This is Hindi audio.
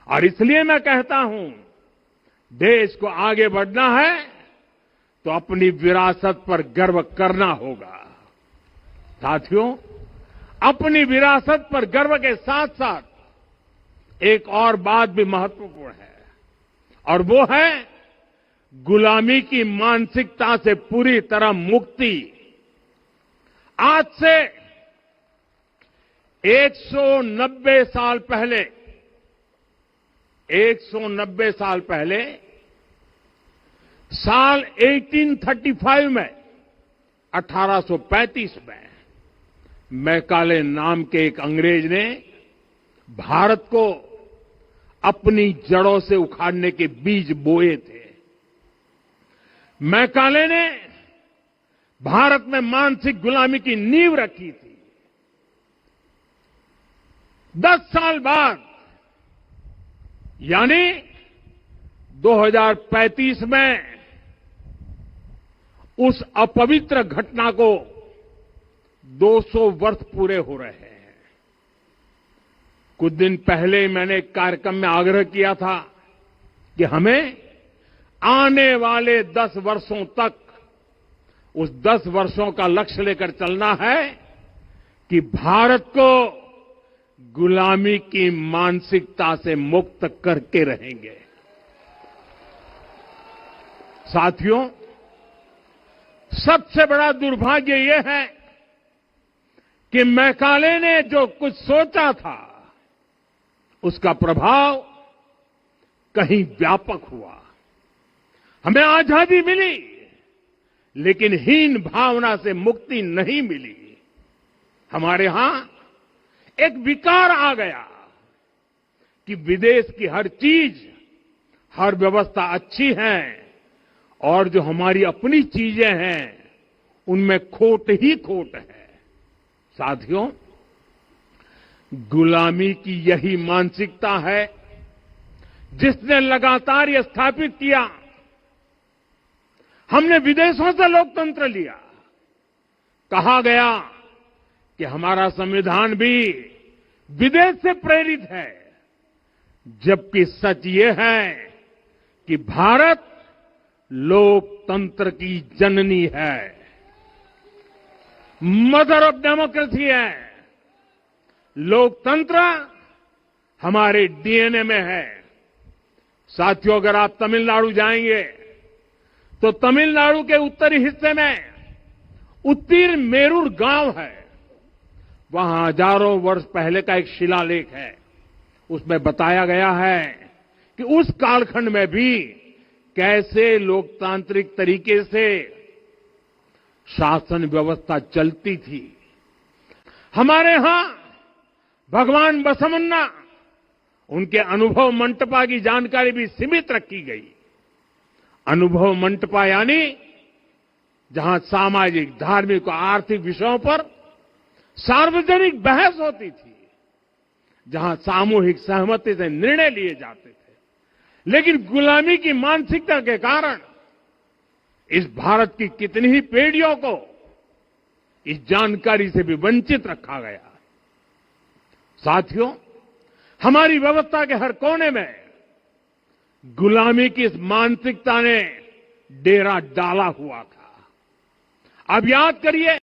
और इसलिए मैं कहता हूं, देश को आगे बढ़ना है तो अपनी विरासत पर गर्व करना होगा। साथियों, अपनी विरासत पर गर्व के साथ साथ एक और बात भी महत्वपूर्ण है, और वो है गुलामी की मानसिकता से पूरी तरह मुक्ति। आज से 190 साल पहले 190 साल पहले साल 1835 में 1835 में मैकाले नाम के एक अंग्रेज ने भारत को अपनी जड़ों से उखाड़ने के बीज बोए थे। मैकाले ने भारत में मानसिक गुलामी की नींव रखी थी। 10 साल बाद यानी 2035 में उस अपवित्र घटना को 200 वर्ष पूरे हो रहे हैं। कुछ दिन पहले मैंने एक कार्यक्रम में आग्रह किया था कि हमें आने वाले 10 वर्षों तक उस 10 वर्षों का लक्ष्य लेकर चलना है कि भारत को गुलामी की मानसिकता से मुक्त करके रहेंगे। साथियों, सबसे बड़ा दुर्भाग्य यह है कि मैकाले ने जो कुछ सोचा था उसका प्रभाव कहीं व्यापक हुआ। हमें आजादी मिली, लेकिन हीन भावना से मुक्ति नहीं मिली। हमारे यहां एक विकार आ गया कि विदेश की हर चीज, हर व्यवस्था अच्छी है और जो हमारी अपनी चीजें हैं उनमें खोट ही खोट है। साथियों, गुलामी की यही मानसिकता है जिसने लगातार यह स्थापित किया। हमने विदेशों से लोकतंत्र लिया। कहा गया कि हमारा संविधान भी विदेश से प्रेरित है, जबकि सच ये है कि भारत लोकतंत्र की जननी है, मदर ऑफ डेमोक्रेसी है। लोकतंत्र हमारे डीएनए में है। साथियों, अगर आप तमिलनाडु जाएंगे तो तमिलनाडु के उत्तरी हिस्से में उत्तीर मेरूर गांव है। वहां हजारों वर्ष पहले का एक शिलालेख है। उसमें बताया गया है कि उस कालखंड में भी कैसे लोकतांत्रिक तरीके से शासन व्यवस्था चलती थी। हमारे यहां भगवान बसवन्ना, उनके अनुभव मंटपा की जानकारी भी सीमित रखी गई। अनुभव मंटपा यानी जहां सामाजिक, धार्मिक और आर्थिक विषयों पर सार्वजनिक बहस होती थी, जहां सामूहिक सहमति से निर्णय लिए जाते थे। लेकिन गुलामी की मानसिकता के कारण इस भारत की कितनी ही पीढ़ियों को इस जानकारी से भी वंचित रखा गया। साथियों, हमारी व्यवस्था के हर कोने में गुलामी की इस मानसिकता ने डेरा डाला हुआ था। अब याद करिए,